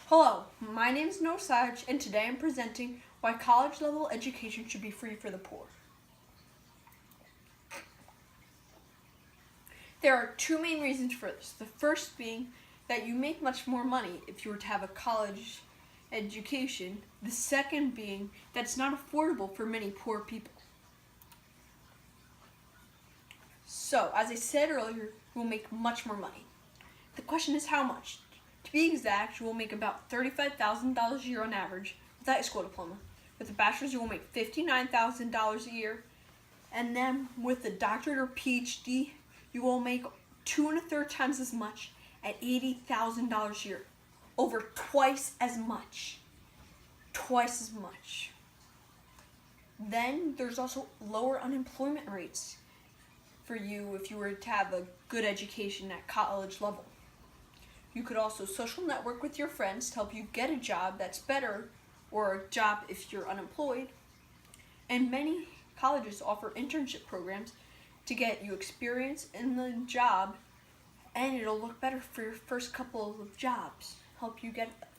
Hello, my name is Noah Saj, and today I'm presenting why college-level education should be free for the poor. There are two main reasons for this. The first being that you make much more money if you were to have a college education. The second being that it's not affordable for many poor people. So, as I said earlier, you will make much more money. The question is how much? To be exact, you will make about $35,000 a year on average with a high school diploma. With a bachelor's, you will make $59,000 a year. And then with a doctorate or PhD, you will make 2 1/3 times as much at $80,000 a year. Over twice as much. Twice as much. Then there's also lower unemployment rates for you if you were to have a good education at college level. You could also social network with your friends to help you get a job that's better, or a job if you're unemployed. And many colleges offer internship programs to get you experience in the job, and it'll look better for your first couple of jobs, help you get them.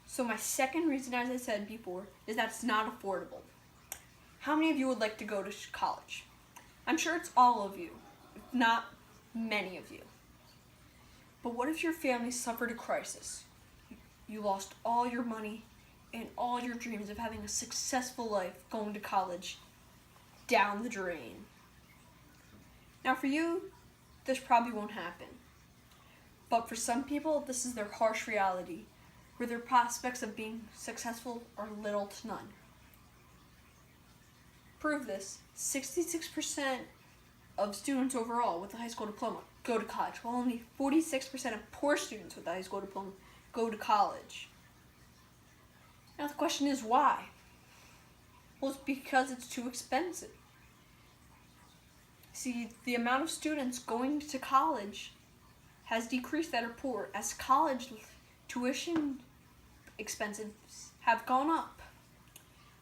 So my second reason, as I said before, is that it's not affordable. How many of you would like to go to college? I'm sure it's all of you, if not many of you. But what if your family suffered a crisis? You lost all your money and all your dreams of having a successful life going to college down the drain. Now for you, this probably won't happen. But for some people, this is their harsh reality, where their prospects of being successful are little to none. Prove this, 66% of students overall with a high school diploma go to college, while only 46% of poor students with a high school diploma go to college. Now the question is why? Well, it's because it's too expensive. See, the amount of students going to college has decreased that are poor as college tuition expenses have gone up.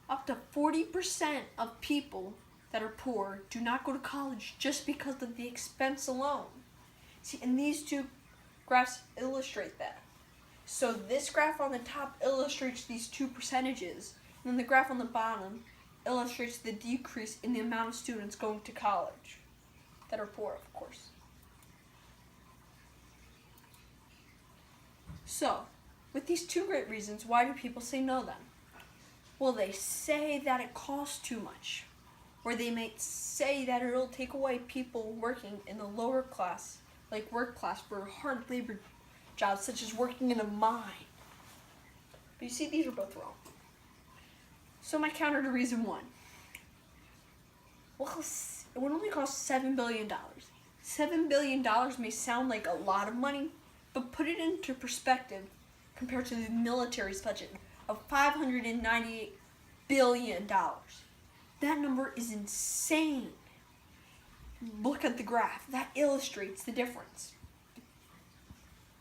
Up to 40% of people that are poor do not go to college just because of the expense alone. See, and these two graphs illustrate that. So this graph on the top illustrates these two percentages, and then the graph on the bottom illustrates the decrease in the amount of students going to college that are poor, of course. So, with these two great reasons, why do people say no then? Well, they say that it costs too much, or they might say that it'll take away people working in the lower class, like work class, for hard labor jobs such as working in a mine. But you see, these are both wrong. So my counter to reason one. Well, it would only cost $7 billion. $7 billion may sound like a lot of money, but put it into perspective compared to the military's budget of $598 billion. That number is insane. Look at the graph. That illustrates the difference.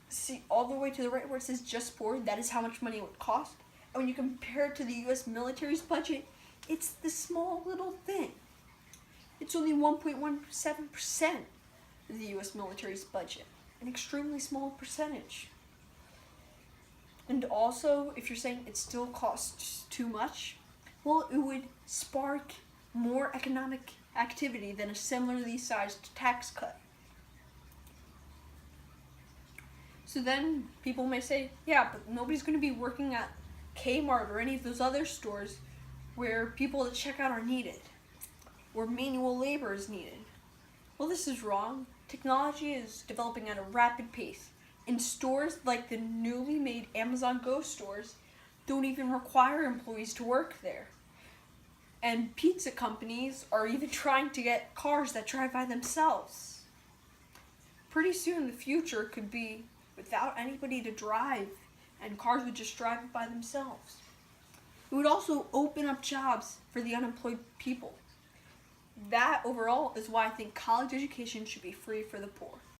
See, all the way to the right where it says just poor, that is how much money it would cost. And when you compare it to the US military's budget, it's the small little thing. It's only 1.17% of the US military's budget, an extremely small percentage. And also, if you're saying it still costs too much, well, it would spark more economic activity than a similarly sized tax cut. So then people may say, yeah, but nobody's going to be working at Kmart or any of those other stores where people to check out are needed, where manual labor is needed. Well, this is wrong. Technology is developing at a rapid pace. And stores like the newly made Amazon Go stores don't even require employees to work there. And pizza companies are even trying to get cars that drive by themselves. Pretty soon the future could be without anybody to drive, and cars would just drive by themselves. It would also open up jobs for the unemployed people. That overall is why I think college education should be free for the poor.